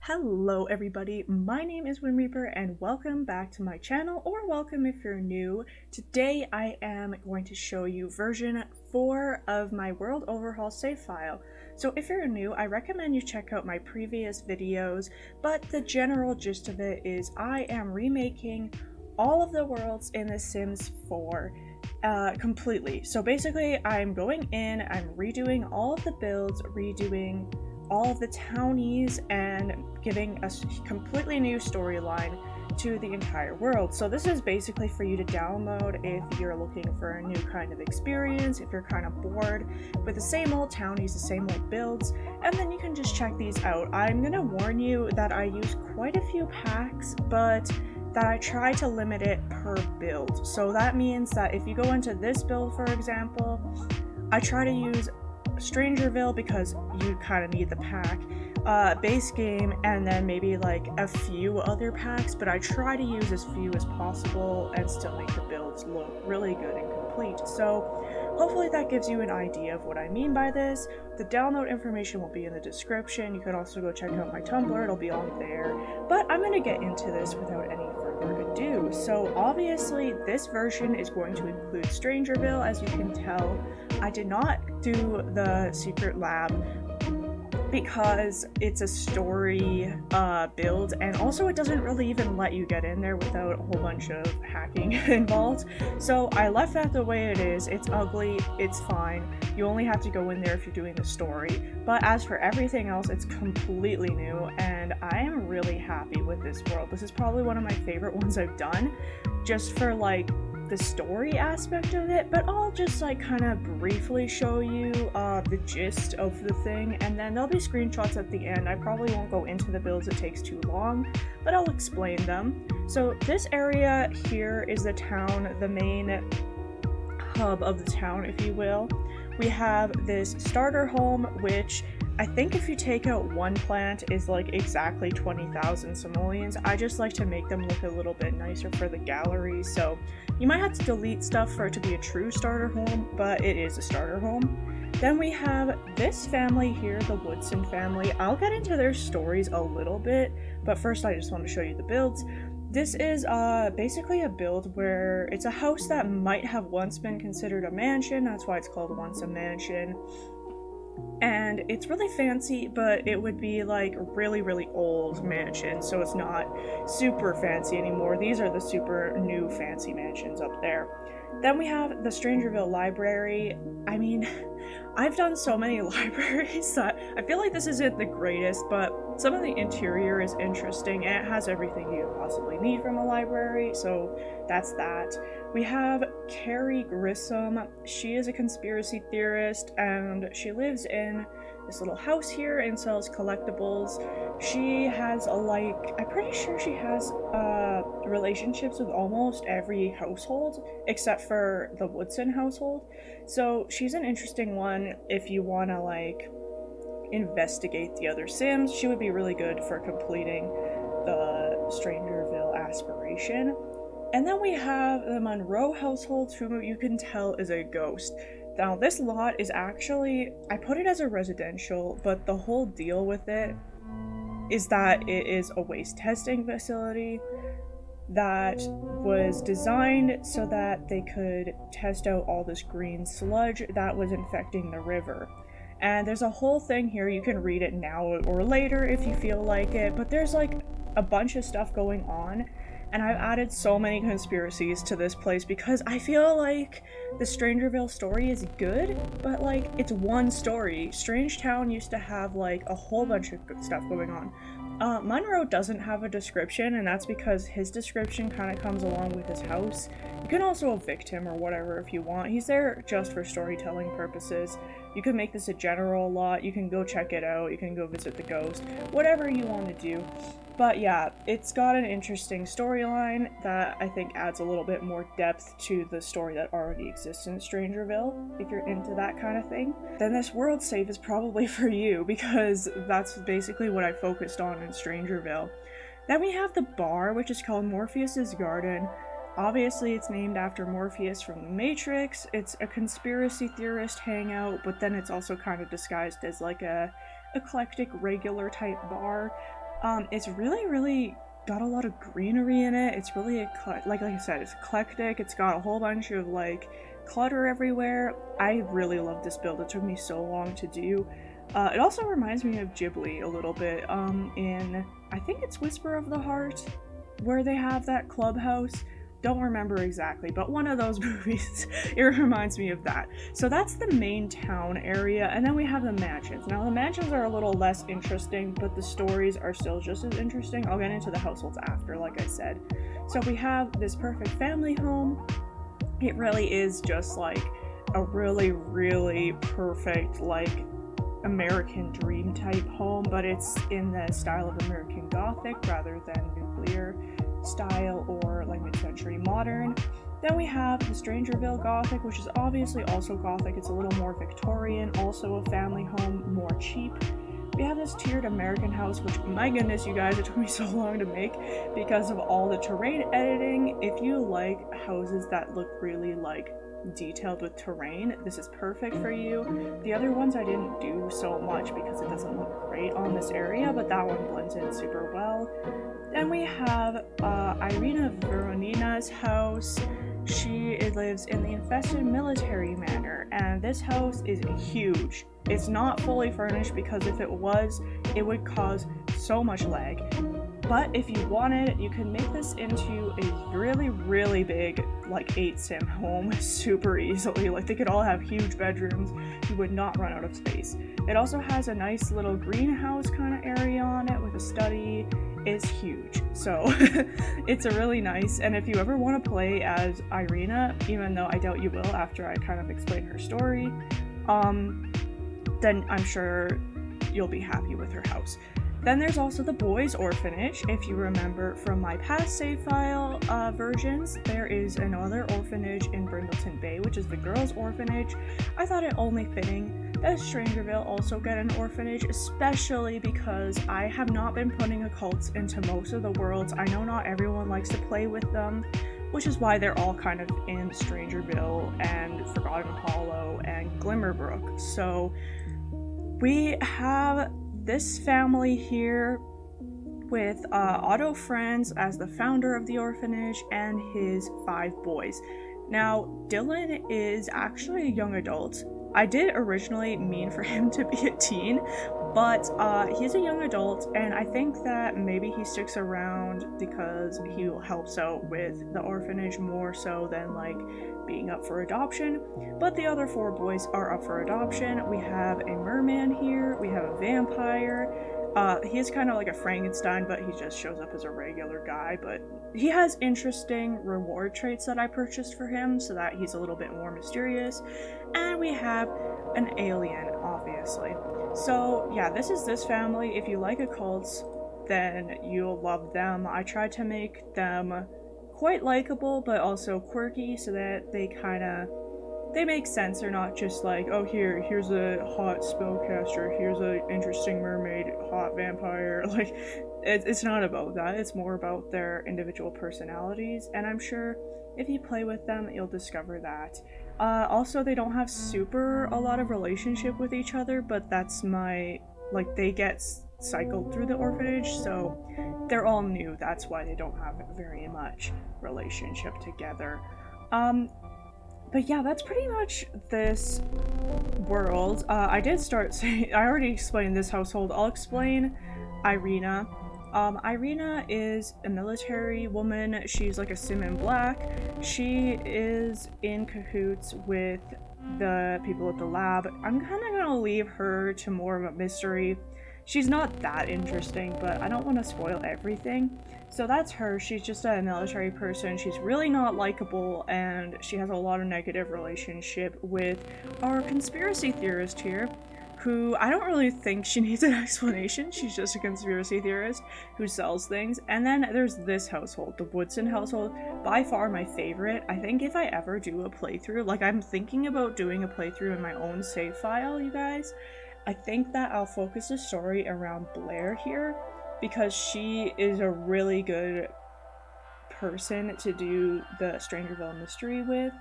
Hello everybody, my name is whimreaper and welcome back to my channel, or welcome if you're new. Today I am going to show you version 4 of my World Overhaul save file. So if you're new, I recommend you check out my previous videos, but the general gist of it is I am remaking all of the worlds in The Sims 4 completely. So basically I'm going in, I'm redoing all of the builds, redoing all of the townies, and giving a completely new storyline to the entire world. So this is basically for you to download if you're looking for a new kind of experience, if you're kind of bored with the same old townies, the same old builds, and then you can just check these out. I'm gonna warn you that I use quite a few packs, but that I try to limit it per build. So that means that if you go into this build, for example, I try to use StrangerVille because you kind of need the pack, base game, and then maybe like a few other packs, but I try to use as few as possible and still make the builds look really good and complete. So hopefully that gives you an idea of what I mean by this. The download information will be in the description. You could also go check out my Tumblr, it'll be on there. But I'm going to get into this without any further ado. So obviously this version is going to include StrangerVille. As you can tell, I did not do the secret lab because it's a story build, and also it doesn't really even let you get in there without a whole bunch of hacking involved. So I left that the way it is. It's ugly, it's fine. You only have to go in there if you're doing the story. But as for everything else, it's completely new, and I am really happy with this world. This is probably one of my favorite ones I've done, just for like the story aspect of it, but I'll just like kind of briefly show you the gist of the thing, and then there'll be screenshots at the end. I probably won't go into the builds, it takes too long, but I'll explain them. So this area here is the town, the main hub of the town, if you will. We have this starter home, which I think if you take out one plant is like exactly 20,000 simoleons. I just like to make them look a little bit nicer for the gallery, so you might have to delete stuff for it to be a true starter home, but it is a starter home. Then we have this family here, the Woodson family. I'll get into their stories a little bit, but first I just want to show you the builds. This is basically a build where it's a house that might have once been considered a mansion. That's why it's called Once a Mansion. And it's really fancy, but it would be like really old mansion, so it's not super fancy anymore. These are the super new fancy mansions up there. Then we have the StrangerVille library. I mean, I've done so many libraries that I feel like this isn't the greatest, but some of the interior is interesting and it has everything you possibly need from a library, so that's that. We have Carrie Grissom. She is a conspiracy theorist and she lives in this little house here and sells collectibles. She has I'm pretty sure she has relationships with almost every household except for the Woodson household. So she's an interesting one if you want to like investigate the other Sims. She would be really good for completing the Strangerville aspiration. And then we have the Monroe household, who you can tell is a ghost. Now this lot is actually, I put it as a residential, but the whole deal with it is that it is a waste testing facility that was designed so that they could test out all this green sludge that was infecting the river. And there's a whole thing here, you can read it now or later if you feel like it, but there's like a bunch of stuff going on. And I've added so many conspiracies to this place because I feel like the Strangerville story is good, but like it's one story. Strangetown used to have like a whole bunch of good stuff going on. Monroe doesn't have a description, and that's because his description kind of comes along with his house. You can also evict him or whatever if you want. He's there just for storytelling purposes. You can make this a general lot, you can go check it out, you can go visit the ghost, whatever you want to do. But yeah, it's got an interesting storyline that I think adds a little bit more depth to the story that already exists in Strangerville, if you're into that kind of thing. Then this world save is probably for you, because that's basically what I focused on in Strangerville. Then we have the bar, which is called Morpheus's Garden. Obviously it's named after Morpheus from the Matrix. It's a conspiracy theorist hangout, but then it's also kind of disguised as like a eclectic regular type bar. It's really got a lot of greenery in it. It's really like I said, it's eclectic. It's got a whole bunch of like clutter everywhere. I really love this build. It took me so long to do. It also reminds me of Ghibli a little bit. In I think it's Whisper of the Heart, where they have that clubhouse. Don't remember exactly, but one of those movies. It reminds me of that. So that's the main town area, and then we have the mansions. Now the mansions are a little less interesting, but the stories are still just as interesting. I'll get into the households after, like I said. So we have this perfect family home. It really is just like a really perfect like American dream type home, but it's in the style of American Gothic rather than nuclear style or like mid-century modern. Then we have the StrangerVille Gothic, which is obviously also Gothic. It's a little more Victorian, also a family home, more cheap. We have this tiered American house, which, my goodness, you guys, it took me so long to make because of all the terrain editing. If you like houses that look really like detailed with terrain, this is perfect for you. The other ones I didn't do so much because it doesn't look great on this area, but that one blends in super well. Then we have Irina Veronina's house. She lives in the infested military manor, and this house is huge. It's not fully furnished because if it was, it would cause so much lag. But if you wanted, you can make this into a really big, like 8-sim home super easily. Like they could all have huge bedrooms. You would not run out of space. It also has a nice little greenhouse kind of area on it with a study. It's huge. So it's a really nice, and if you ever want to play as Irina, even though I doubt you will after I kind of explain her story, then I'm sure you'll be happy with her house. Then there's also the boys' orphanage. If you remember from my past save file versions, there is another orphanage in Brindleton Bay, which is the girls' orphanage. I thought it only fitting that StrangerVille also get an orphanage, especially because I have not been putting occults into most of the worlds. I know not everyone likes to play with them, which is why they're all kind of in StrangerVille and Forgotten Hollow and Glimmerbrook. So we have this family here with Otto Franz as the founder of the orphanage and his 5 boys. Now, Dylan is actually a young adult. I did originally mean for him to be a teen, but he's a young adult, and I think that maybe he sticks around because he helps out with the orphanage more so than like being up for adoption. But the other 4 boys are up for adoption. We have a merman here, we have a vampire. He's kind of like a Frankenstein, but he just shows up as a regular guy, but he has interesting reward traits that I purchased for him so that he's a little bit more mysterious. And we have an alien, obviously. So yeah, this is this family. If you like occults, then you'll love them. I tried to make them quite likable, but also quirky so that they make sense. They're not just like, oh, here's a hot spellcaster, here's an interesting mermaid, hot vampire. Like, it's not about that. It's more about their individual personalities, and I'm sure if you play with them, you'll discover that. Also, they don't have a lot of relationship with each other, but that's they get cycled through the orphanage, so they're all new. That's why they don't have very much relationship together. But yeah, that's pretty much this world. I did start saying, I already explained this household. I'll explain Irina. Irina is a military woman. She's like a sim in black. She is in cahoots with the people at the lab. I'm kind of gonna leave her to more of a mystery. She's not that interesting, but I don't want to spoil everything. So that's her. She's just a military person. She's really not likable, and she has a lot of negative relationship with our conspiracy theorist here, who I don't really think she needs an explanation. She's just a conspiracy theorist who sells things. And then there's this household, the Woodson household, by far my favorite. I think if I ever do a playthrough, like I'm thinking about doing a playthrough in my own save file, you guys, I think that I'll focus the story around Blair here, because she is a really good person to do the StrangerVille mystery with.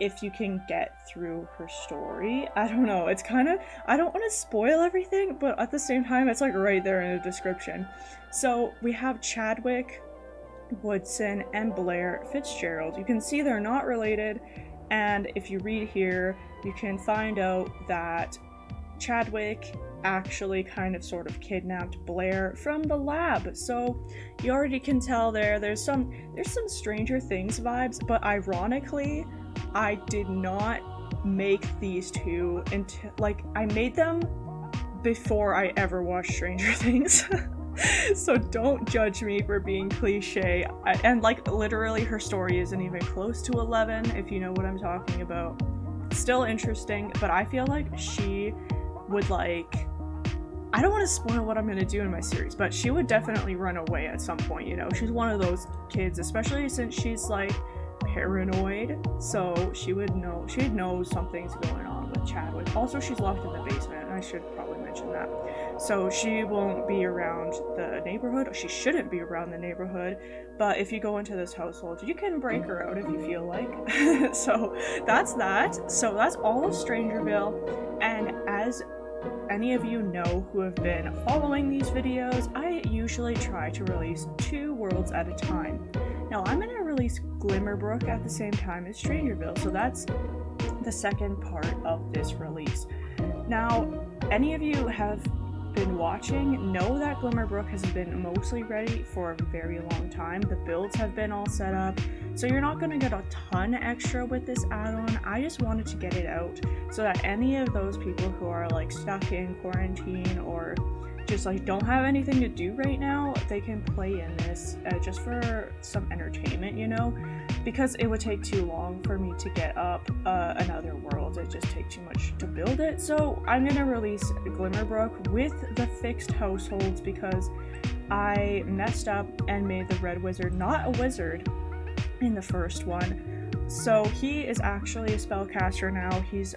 if you can get through her story. I don't know, it's kind of, I don't want to spoil everything, but at the same time it's like right there in the description. So we have Chadwick, Woodson, and Blair Fitzgerald. You can see they're not related, and if you read here you can find out that Chadwick actually kind of sort of kidnapped Blair from the lab. So you already can tell there's some Stranger Things vibes, but ironically I did not make these two until, like, I made them before I ever watched Stranger Things. So don't judge me for being cliche. And like literally her story isn't even close to 11, if you know what I'm talking about. Still interesting, but I feel like she would, like, I don't want to spoil what I'm going to do in my series, but she would definitely run away at some point, you know. She's one of those kids, especially since she's like paranoid, so she'd know something's going on with Chadwick. Also, she's locked in the basement, and I should probably mention that. So she won't be around the neighborhood. She shouldn't be around the neighborhood, but if you go into this household, you can break her out if you feel like. So that's that. So that's all of Strangerville, and as any of you know who have been following these videos, I usually try to release 2 worlds at a time. Now I'm going to release Glimmerbrook at the same time as Strangerville, so that's the second part of this release. Now, any of you have been watching know that Glimmerbrook has been mostly ready for a very long time. The builds have been all set up, so you're not going to get a ton extra with this add-on. I just wanted to get it out so that any of those people who are like stuck in quarantine or just like don't have anything to do right now, they can play in this just for some entertainment, you know, because it would take too long for me to get up another world. It just takes too much to build it. So I'm gonna release Glimmerbrook with the fixed households because I messed up and made the red wizard not a wizard in the first one. So he is actually a spellcaster now. He's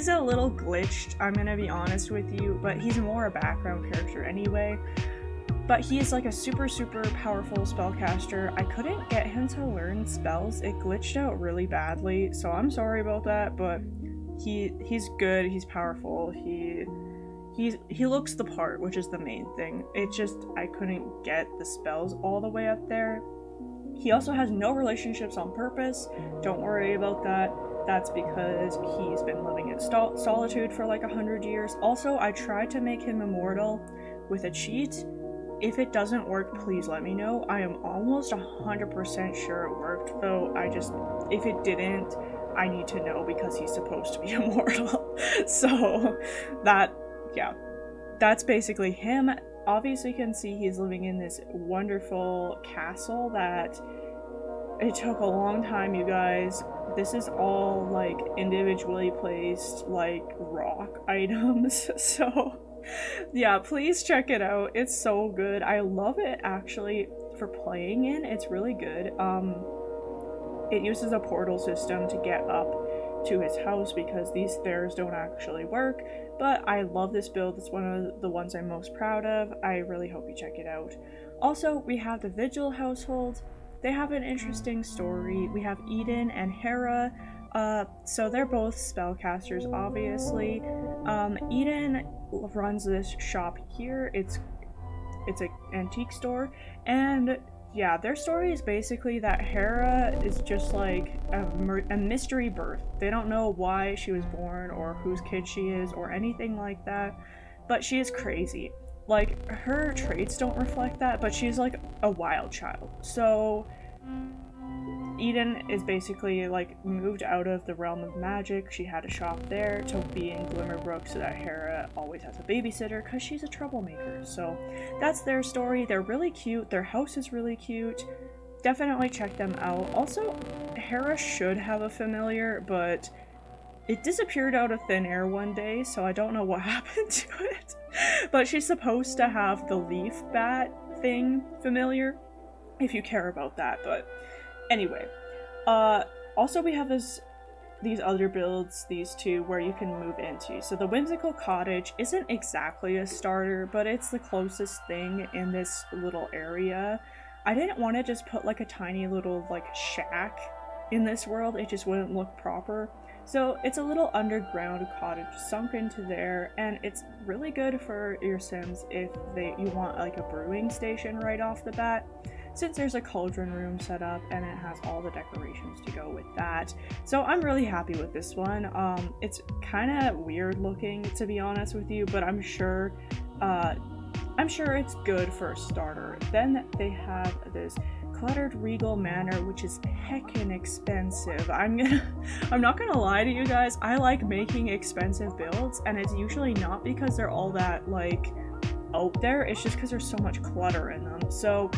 a little glitched, I'm gonna be honest with you, but he's more a background character anyway. But he's like a super powerful spellcaster. I couldn't get him to learn spells. It glitched out really badly, so I'm sorry about that, but he's good, he's powerful, he looks the part, which is the main thing. It just, I couldn't get the spells all the way up there. He also has no relationships on purpose. Don't worry about that. That's because he's been living in solitude for like 100 years. Also, I tried to make him immortal with a cheat. If it doesn't work, please let me know. I am almost 100% sure it worked, though if it didn't, I need to know because he's supposed to be immortal. So that's basically him. Obviously you can see he's living in this wonderful castle that it took a long time, you guys. This is all like individually placed like rock items. So yeah, please check it out. It's so good. I love it actually for playing in. It's really good. It uses a portal system to get up to his house because these stairs don't actually work, but I love this build. It's one of the ones I'm most proud of. I really hope you check it out. Also, we have the Vigil household. They have an interesting story. We have Eden and Hera. So they're both spellcasters, obviously. Eden runs this shop here. It's an antique store, and yeah, their story is basically that Hera is just like a mystery birth. They don't know why she was born or whose kid she is or anything like that, but she is crazy. Like, her traits don't reflect that, but she's like a wild child. So Eden is basically like moved out of the realm of magic. She had a shop there to be in Glimmerbrook so that Hera always has a babysitter because she's a troublemaker. So that's their story. They're really cute. Their house is really cute. Definitely check them out. Also, Hera should have a familiar, but it disappeared out of thin air one day, so I don't know what happened to it. But she's supposed to have the leaf bat thing familiar, if you care about that, but anyway. Also we have these other builds, these two, where you can move into. So the Whimsical Cottage isn't exactly a starter, but it's the closest thing in this little area. I didn't want to just put like a tiny little like shack in this world, it just wouldn't look proper. So it's a little underground cottage sunk into there, and it's really good for your Sims if you want like a brewing station right off the bat, since there's a cauldron room set up and it has all the decorations to go with that. So I'm really happy with this one. It's kind of weird looking, to be honest with you, but I'm sure it's good for a starter. Then they have this cluttered regal manor, which is heckin' expensive. I'm not gonna lie to you guys, I like making expensive builds, and it's usually not because they're all that like out there, it's just because there's so much clutter in them. So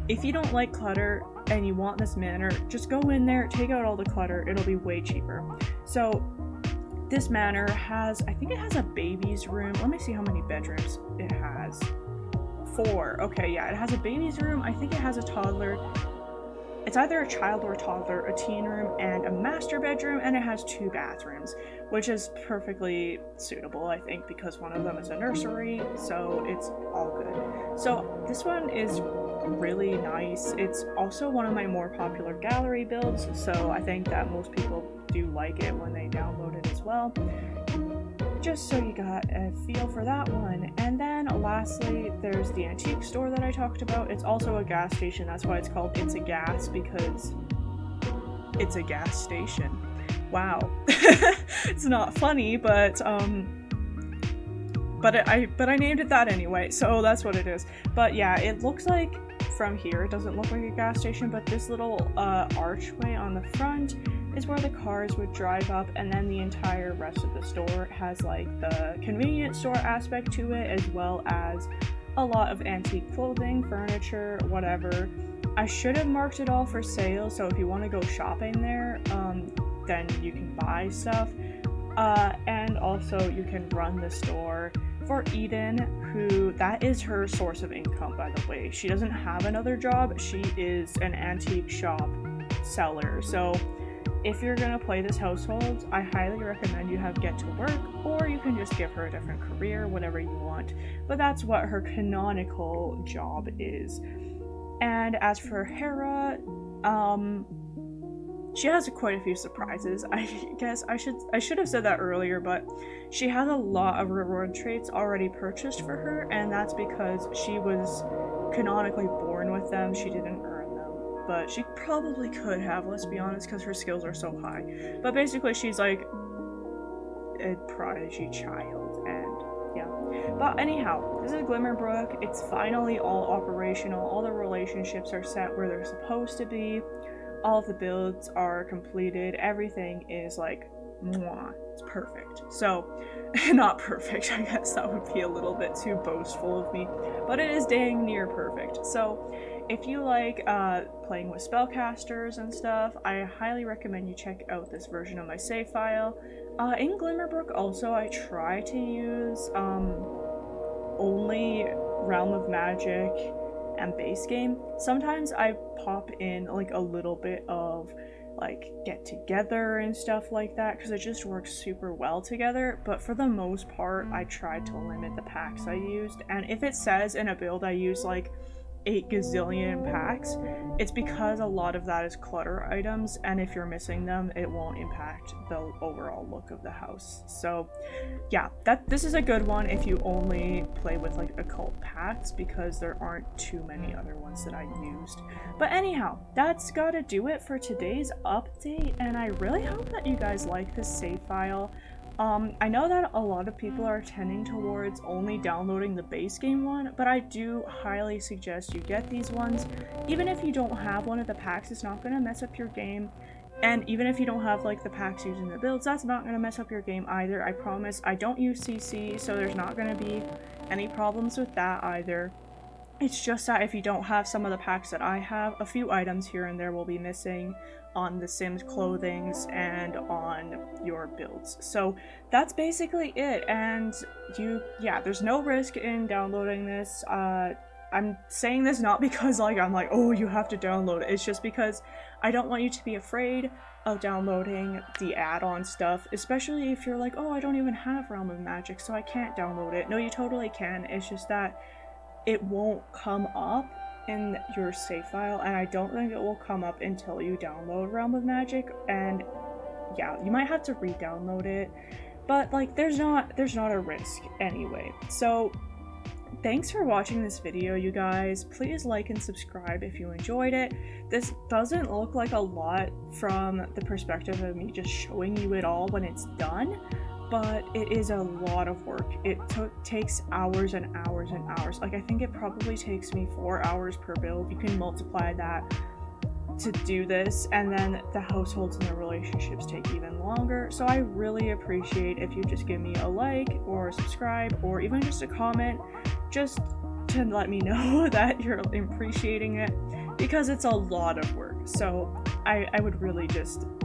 if you don't like clutter and you want this manor, just go in there, take out all the clutter, it'll be way cheaper. So this manor has, I think it has a baby's room. Let me see how many bedrooms it has. 4. Okay, yeah, it has a baby's room. I think it has a toddler. It's either a child or a toddler, a teen room, and a master bedroom, and it has 2 bathrooms, which is perfectly suitable, I think, because one of them is a nursery, so it's all good. So this one is really nice. It's also one of my more popular gallery builds, so I think that most people do like it when they download it as well. Just so you got a feel for that one. And then lastly, there's the antique store that I talked about. It's also a gas station. That's why it's called It's a Gas, because it's a gas station. Wow. It's not funny, but I named it that anyway, so that's what it is. But yeah, it looks like from here, it doesn't look like a gas station, but this little archway on the front is where the cars would drive up, and then the entire rest of the store has like the convenience store aspect to it, as well as a lot of antique clothing, furniture, whatever. I should have marked it all for sale, so if you want to go shopping there, then you can buy stuff. And also you can run the store for Eden, who, that is her source of income, by the way. She doesn't have another job, she is an antique shop seller. So if you're gonna play this household, I highly recommend you have Get to Work, or you can just give her a different career, whatever you want. But that's what her canonical job is. And as for Hera, she has quite a few surprises. I guess I should have said that earlier, but she has a lot of reward traits already purchased for her, and that's because she was canonically born with them. She didn't earn them, but she probably could have, let's be honest, because her skills are so high. But basically she's like a prodigy child, and yeah. But anyhow, this is Glimmerbrook. It's finally all operational. All the relationships are set where they're supposed to be. All of the builds are completed. Everything is like, mwah, it's perfect. So, not perfect, I guess that would be a little bit too boastful of me, but it is dang near perfect. So, if you like playing with spellcasters and stuff, I highly recommend you check out this version of my save file. In Glimmerbrook also, I try to use only Realm of Magic and base game. Sometimes I pop in like a little bit of like get together and stuff like that, because it just works super well together, but for the most part I tried to limit the packs I used. And if it says in a build I use like 8 gazillion packs, it's because a lot of that is clutter items, and if you're missing them, it won't impact the overall look of the house. So yeah, this is a good one if you only play with like occult packs, because there aren't too many other ones that I used. But anyhow, that's gotta do it for today's update, and I really hope that you guys like this save file. I know that a lot of people are tending towards only downloading the base game one, but I do highly suggest you get these ones. Even if you don't have one of the packs, it's not going to mess up your game. And even if you don't have like the packs using the builds, that's not going to mess up your game either. I promise. I don't use CC, so there's not going to be any problems with that either. It's just that if you don't have some of the packs that I have, a few items here and there will be missing on the Sims clothings and on your builds. So that's basically it, and there's no risk in downloading this. I'm saying this not because I'm like, oh, you have to download it. It's just because I don't want you to be afraid of downloading the add-on stuff, especially if you're like, oh, I don't even have Realm of Magic, so I can't download it. No, you totally can. It's just that it won't come up in your save file, and I don't think it will come up until you download Realm of Magic, and yeah, you might have to re-download it, but like there's not a risk anyway. So thanks for watching this video, you guys. Please like and subscribe if you enjoyed it. This doesn't look like a lot from the perspective of me just showing you it all when it's done, but it is a lot of work. It takes hours and hours and hours. Like, I think it probably takes me 4 hours per build. You can multiply that to do this, and then the households and the relationships take even longer. So I really appreciate if you just give me a like or subscribe or even just a comment, just to let me know that you're appreciating it, because it's a lot of work. So I would really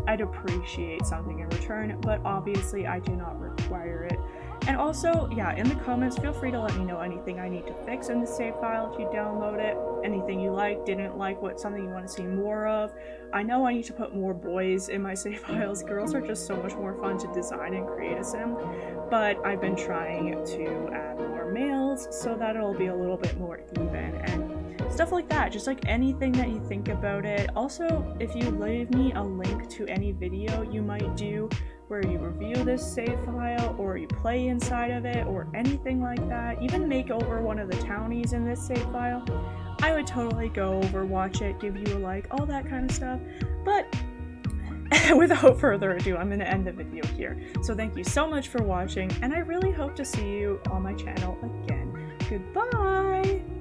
I'd appreciate something in return, but obviously I do not require it. And also, yeah, in the comments, feel free to let me know anything I need to fix in the save file if you download it, anything you like, didn't like, something you want to see more of. I know I need to put more boys in my save files. Girls are just so much more fun to design and create a sim, but I've been trying to add more males so that it'll be a little bit more even and stuff like that. Just like anything that you think about it. Also, if you leave me a link to any video you might do where you review this save file or you play inside of it or anything like that, even make over one of the townies in this save file, I would totally go over, watch it, give you a like, all that kind of stuff. But without further ado, I'm going to end the video here. So thank you so much for watching, and I really hope to see you on my channel again. Goodbye!